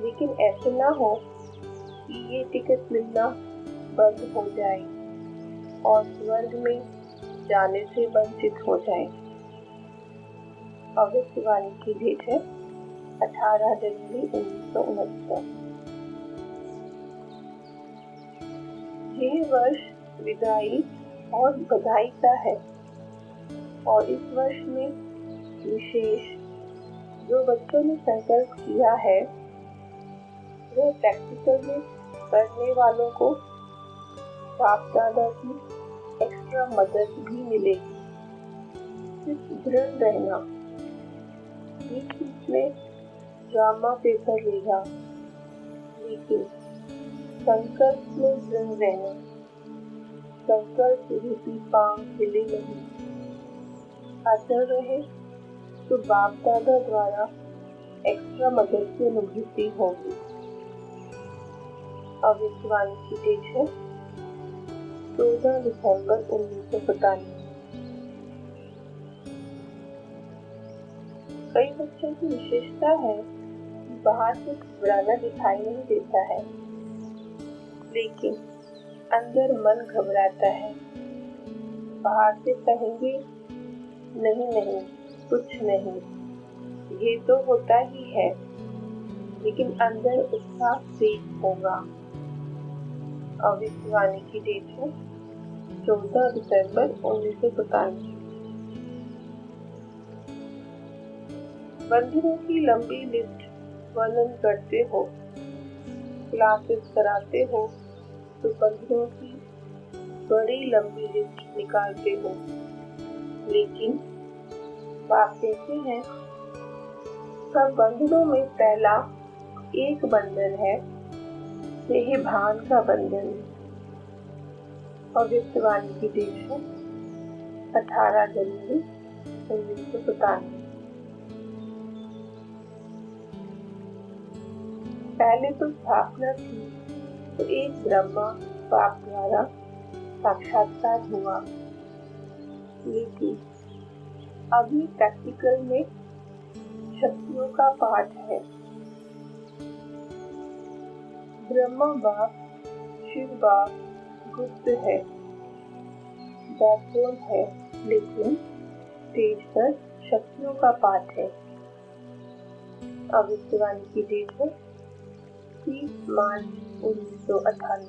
लेकिन ऐसे ना हो कि ये टिकट मिलना बंद हो जाए और स्वर्ग में जाने से वंचित हो जाए। भविष्यवाणी की डेट है 18 जनवरी 1969। यह वर्ष विदाई और बधाई का है और इस वर्ष में विशेष जो बच्चों ने संकल्प किया है वह प्रैक्टिकल में करने वालों को बाप दादा की एक्स्ट्रा मदद भी मिलेगी। सिर्फ दृढ़ रहना, बीच में ड्रामा पेपर लेगा, लेकिन संकल्प में दृढ़ रहना। संकल्प रूपी पांव हिले नहीं, अचल रहे तो बाप दादा द्वारा एक्स्ट्रा मदद की अनुभूति होगी। भविष्यवाणी की डेट है 14 दिसंबर 1995। कई बच्चों की विशेषता है कि बाहर से घबराना दिखाई नहीं देता है, लेकिन अंदर मन घबराता है। बाहर से कहेंगे नहीं नहीं, कुछ नहीं, ये तो होता ही है, लेकिन अंदर उसका तेज होगा। भविष्यवाणी की डेट है 14 दिसंबर 1995। बंधनों की लंबी लिस्ट वर्णन करते हो, क्लासेस कराते हो तो बंधनों की बड़ी लंबी लिस्ट निकालते हो, लेकिन बात कहते हैं सब बंधनों में पहला एक बंधन है, देह भान का बंधन। भविष्यवाणी की डेट है 18 जनवरी 1997। पहले तो स्थापना थी तो एक ब्रह्मा बाप द्वारा साक्षात्कार हुआ, लेकिन अभी प्रैक्टिकल में शक्तियों का पाठ है। ब्रह्मा बाप शिव बाप गुप्त है, बैकबोन है, लेकिन स्टेज पर शक्तियों का पाठ है। भविष्यवाणी की डेट है 30 मार्च 1998।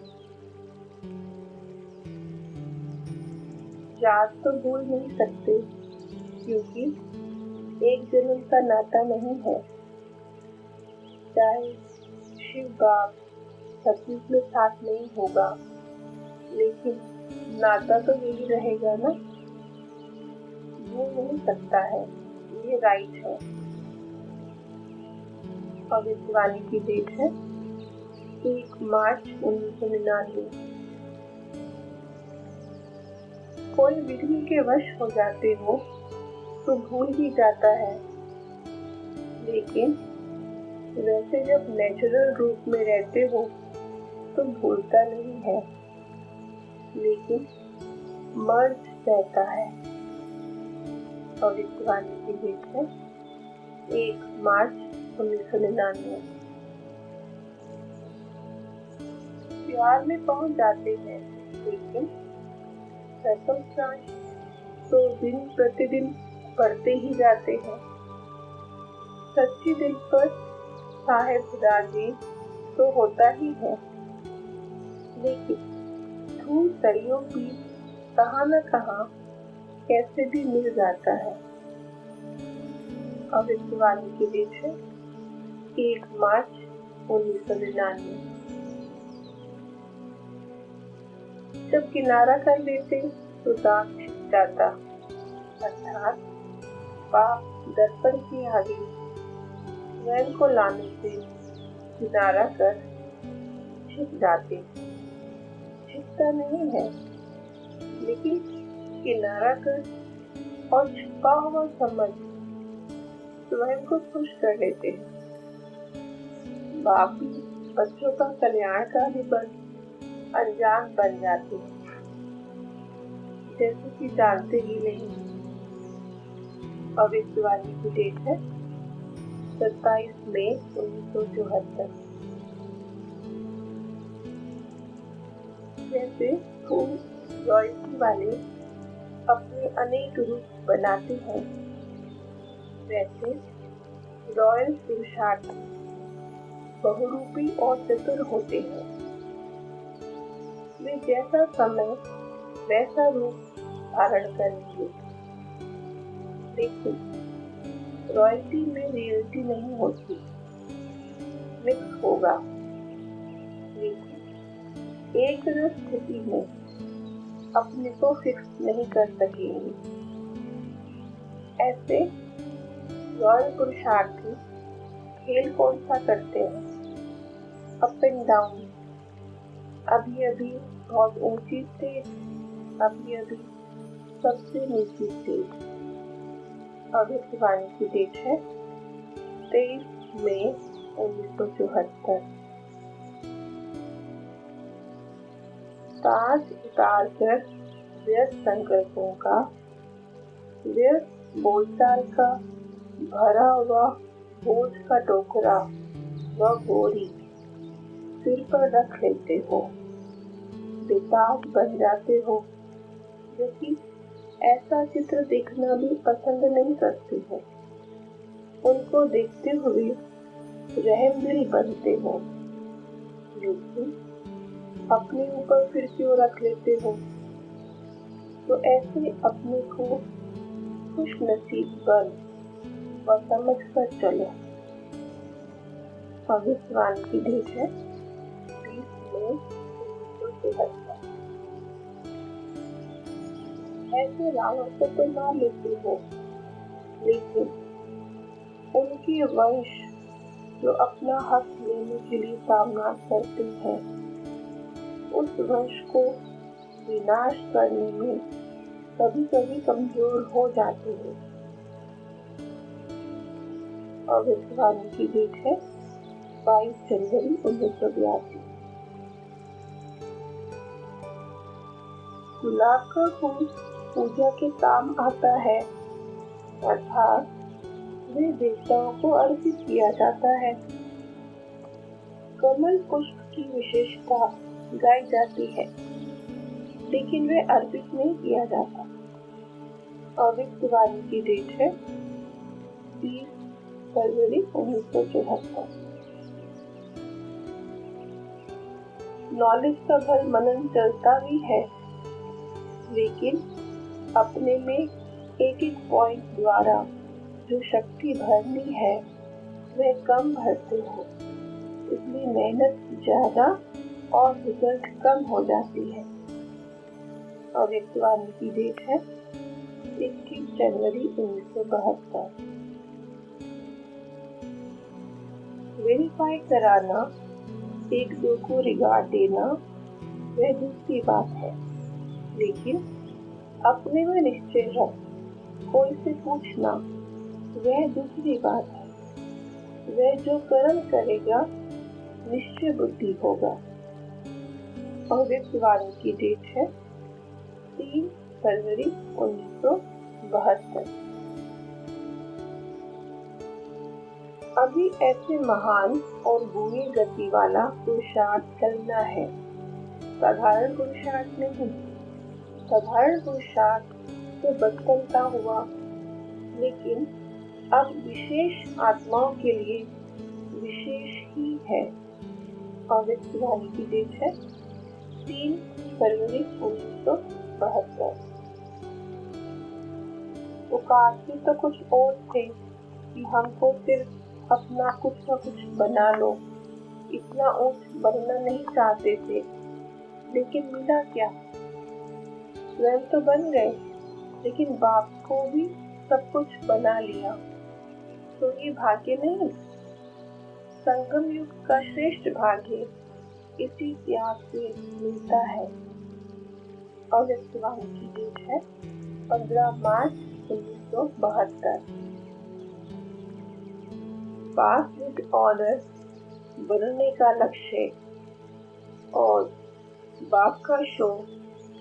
याद तो भूल नहीं सकते, क्योंकि एक जन्म का नाता नहीं है। चाहे शिव बाप सतयुग में साथ नहीं होगा, लेकिन नाता तो यही रहेगा ना। भूल नहीं सकता है, ये राइट है। भविष्यवाणी की डेट है 1 मार्च 1999। कोई विघ्न के वश हो जाते हो तो भूल ही जाता है, लेकिन वैसे जब नेचुरल रूप में रहते हो तो भूलता नहीं है, लेकिन मर्ज रहता है। भविष्यवाणी की डेट है 1 मार्च 1999। प्यार में पहुंच जाते हैं, लेकिन सर्कमस्टांस तो दिन प्रतिदिन बढ़ते ही जाते हैं। सच्ची दिल पर साहेब राजी तो होता ही है, लेकिन धूल सहयोग भी कहाँ न कहाँ कैसे भी मिल जाता है। भविष्यवाणी की डेट है 1 मार्च 1999। जब किनारा कर लेते तो दाग छिप जाता, अर्थात पाप दर्पण के आगे स्वयं को लाने से किनारा कर छिप जाते। छिपता नहीं है, लेकिन किनारा कर और छिपा हुआ समझ स्वयं को खुश कर लेते हैं। बाप भी बच्चों का कल्याणकारी बन अनजान बन जाते हैं, जैसे कि जानते ही नहीं। भविष्यवाणी की डेट है 27 मई 1974। जैसे फूल रॉयल्टी वाले अपने अनेक रूप बनाते हैं, वैसे रॉयल पुरुषार्थ बहुरूपी और चतुर होते हैं। वे जैसा समय वैसा रूप धारण करेंगे। लेकिन रॉयल्टी में रियलिटी नहीं होती, मिक्स होगा। लेकिन एक स्थिति में अपने को फिक्स नहीं कर सकेंगे। ऐसे रॉयल पुरुषार्थी खेल कौन सा करते हैं? अप एंड डाउन, अभी अभी बहुत ऊंची स्टेज, अभी अभी सबसे नीची स्टेज। भविष्यवाणी की डेट है 23 मई 1974। ताज उतार कर व्यर्थ संकल्पों का, व्यर्थ बोलचाल का भरा हुआ बोझ का टोकरा व बोरी सिर पर रख लेते हो, बेताज बन जाते हो, जो कि ऐसा चित्र देखना भी पसंद नहीं करते हो। उनको देखते हुए रहम दिल बनते हो, लेकिन अपने ऊपर फिर क्यों रख लेते हो? तो ऐसे अपने को खुश नसीब बन और समझ कर चलो। भविष्यवाणी की डेट है 20 मई 1973। ऐसे रावण को तो मार लेते हो, लेकिन उनके वंश जो अपना हक लेने के लिए सामना करते हैं, उस वंश को विनाश करने में कभी कभी कमजोर हो जाते हैं। भविष्यवाणी की डेट है 22 जनवरी 1982। गुलाब का फूल पूजा के काम आता है, अर्थात वे देवताओं को अर्पित किया जाता है। कमल पुष्प की विशेषता गाई जाती है, लेकिन वे अर्पित नहीं किया जाता। भविष्यवाणी की डेट है 30 फरवरी 1974। नॉलेज का भल मनन चलता भी है, लेकिन अपने में एक एक पॉइंट द्वारा जो शक्ति भरनी है वह कम भरते हो, इसलिए मेहनत ज्यादा और रिजल्ट कम हो जाती है। भविष्यवाणी की डेट है 21 जनवरी 1972। वेरीफाई कराना, एक दो को रिगार्ड देना वह दूसरी बात है, लेकिन अपने में निश्चय रख कोई से पूछना वह दूसरी बात है। वह जो कर्म करेगा निश्चय बुद्धि होगा। भविष्यवाणी की डेट है 3 फरवरी 1972। अभी ऐसे महान और बुरी गति वाला पुरुषार्थ चलना है, साधारण पुरुषार्थ नहीं। साधारण पुरुषार्थ तो बचपन का हुआ, लेकिन अब विशेष आत्माओं के लिए विशेष ही है। भविष्यवाणी की डेट है 3 फरवरी 1972। पुकारते तो कुछ और थे कि हमको सिर्फ अपना कुछ न कुछ बना लो। इतना ऊंच बनना नहीं चाहते थे, लेकिन मिला क्या? स्वयं तो बन गए, लेकिन बाप को भी सब कुछ बना लिया। तो ये भाग्य नहीं, संगम युग का श्रेष्ठ भाग्य इसी त्याग से मिलता है। अव्यक्तवाणी की डेट है 15 मार्च 1972। पास विद ऑनर बनने का लक्ष्य और बाप का शो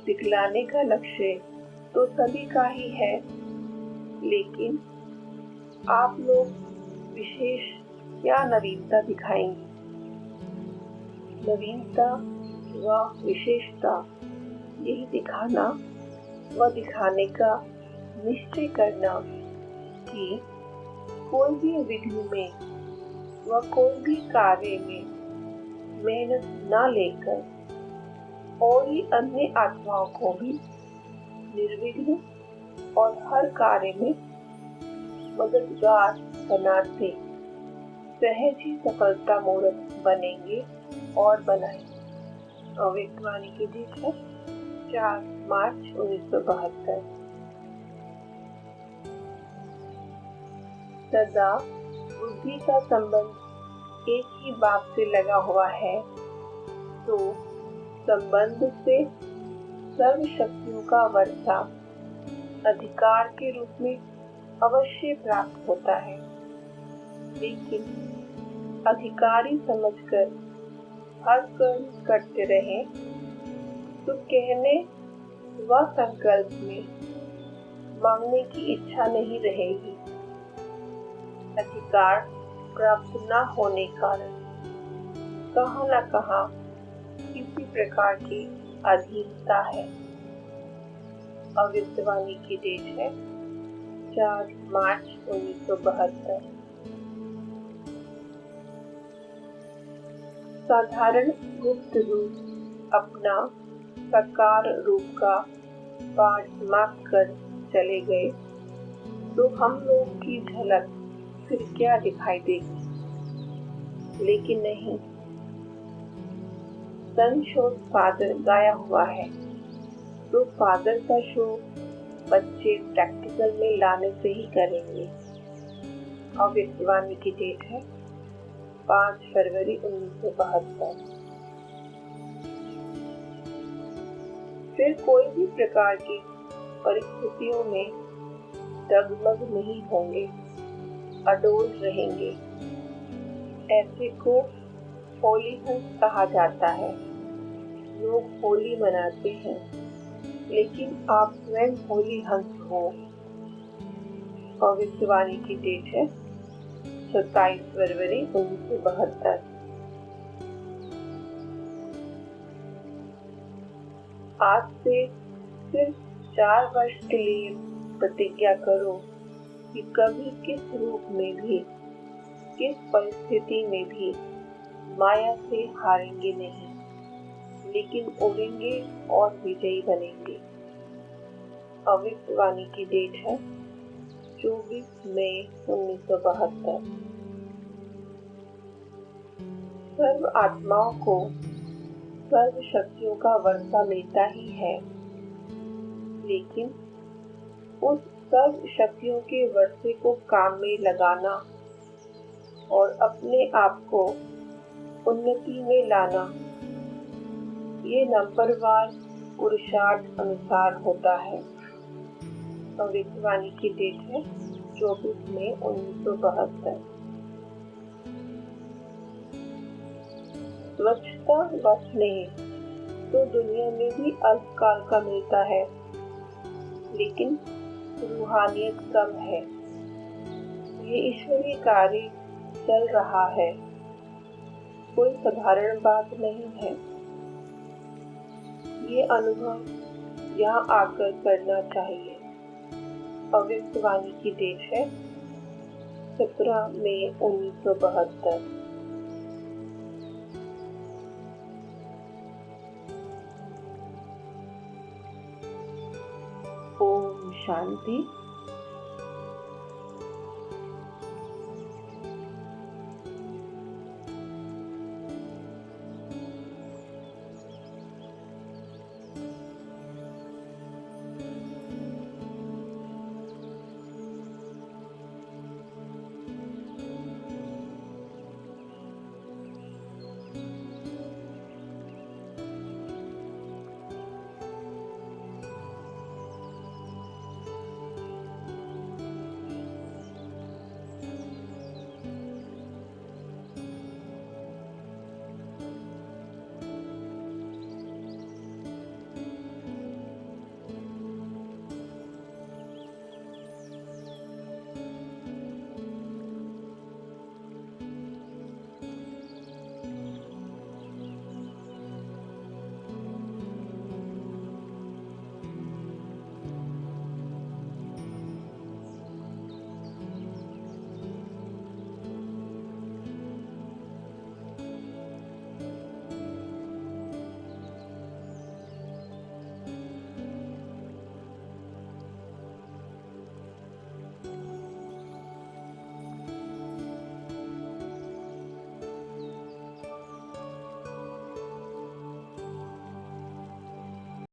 दिखलाने का लक्ष्य तो सभी का ही है, लेकिन आप लोग विशेष क्या नवीनता दिखाएंगे? नवीनता व विशेषता यही दिखाना व दिखाने का निश्चय करना कि कोई भी विधि में व कोई भी कार्य में मेहनत न लेकर और ही अन्य आत्माओं को भी निर्विघ्न और हर कार्य में मददगार बनाते सहज ही सफलता मूर्त बनेंगे और बनाएंगे। अव्यक्तवाणी की डेट है 4 मार्च 1972। सदा बुद्धि का संबंध एक ही बात से लगा हुआ है, तो संबंध से सर्व शक्तियों का वर्षा अधिकार के रूप में अवश्य प्राप्त होता है, लेकिन अधिकारी समझकर हर कर्म करते रहे तो कहने व संकल्प में मांगने की इच्छा नहीं रहेगी। अधिकार प्राप्त न होने कारण कहाँ न कहाँ किसी प्रकार की अधीनता है। अव्यक्तवाणी की डेट है 4 मार्च 1972। साधारण गुप्त रूप अपना साकार रूप का पाठ माप कर चले गए तो हम लोग की झलक फिर क्या दिखाई देगी? लेकिन नहीं, सन शो फादर गाया हुआ है, तो फादर का शो बच्चे प्रैक्टिकल में लाने से ही करेंगे। अव्यक्तवाणी की डेट है 5 फरवरी 1972। फिर कोई भी प्रकार की परिस्थितियों में डगमग नहीं होंगे, अडोल रहेंगे। ऐसे को होली हंस कहा जाता है। लोग होली मनाते हैं, लेकिन आप स्वयं होली हंस हो। अव्यक्तवाणी की डेट है 27 फरवरी 1972। आज से सिर्फ 4 वर्ष के लिए प्रतिज्ञा करो कि कभी किस रूप में भी, किस परिस्थिति में भी माया से हारेंगे नहीं, लेकिन उड़ेंगे और विजयी बनेंगे। अव्यक्तवाणी की डेट है 24 मई 1972। सर्व आत्माओं को सर्व शक्तियों का वर्षा मिलता ही है, लेकिन उस सर्व शक्तियों के वर्षे को काम में लगाना और अपने आप को उन्नति में लाना, ये नंबरवार पुरुषार्थ अनुसार होता है। अव्यक्तवाणी की डेट है 24 मई 1972। स्वच्छता व स्नेह तो दुनिया में भी अल्पकाल का मिलता है, लेकिन रूहानियत कम है। ये ईश्वरीय कार्य चल रहा है, कोई साधारण बात नहीं है। ये अनुभव यहाँ आकर करना चाहिए। अव्यक्तवाणी की डेट है 17 मई 1972। ओम शांति।